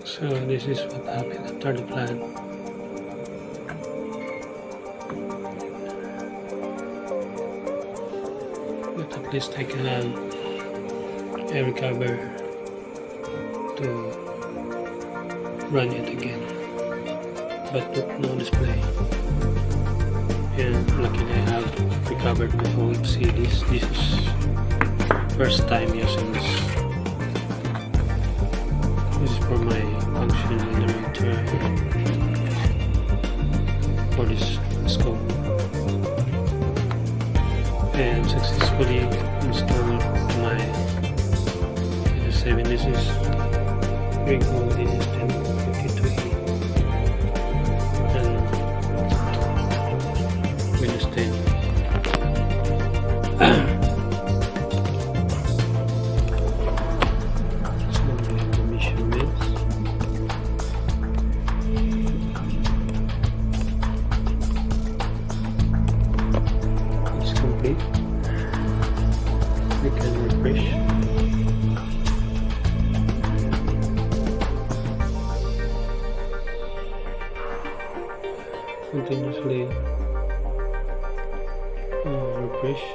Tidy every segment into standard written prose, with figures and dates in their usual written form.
So this is what happened after the plan. But at least I can recover to run it again, but no display. And luckily I have recovered my old CDs. This is first time using this. This is for my function generator for this scope, and successfully installed my 7. This is ring mode. This is 1052E and Windows 10. We can refresh. Continuously refresh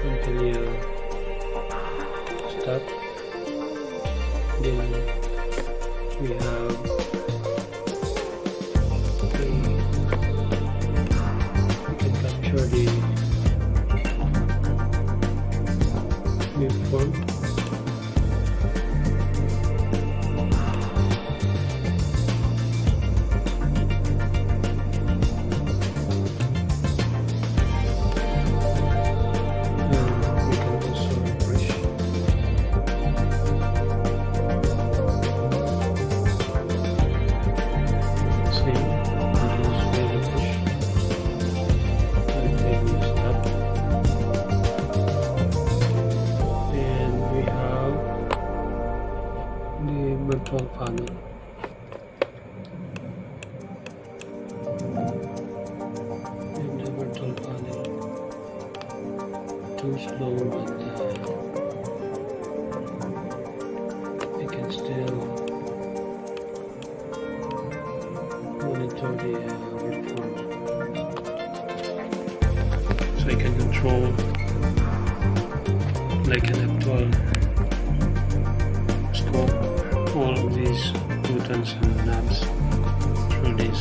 until you stop. Then we have we can capture the waveform. We can also refresh. Same, continuously refresh until we stop. And we have the virtual panel. And the virtual panel too slow, but I can still monitor the waveform, so I can control like an actual scope all of these buttons and knobs through this.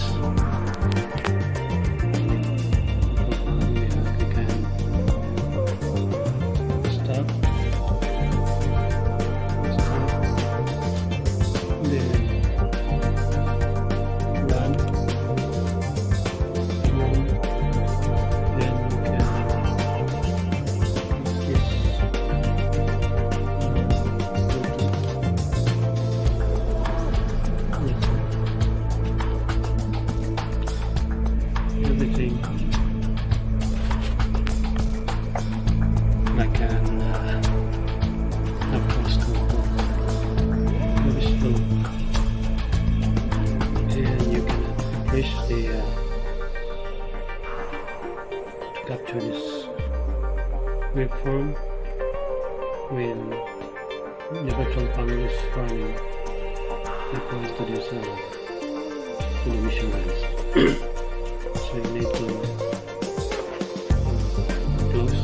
We can stop, then run, then we can use this everything like an ultrascope, very slow, and you can push the to capture this waveform when the virtual panel is running equal to this television lens. So you need to close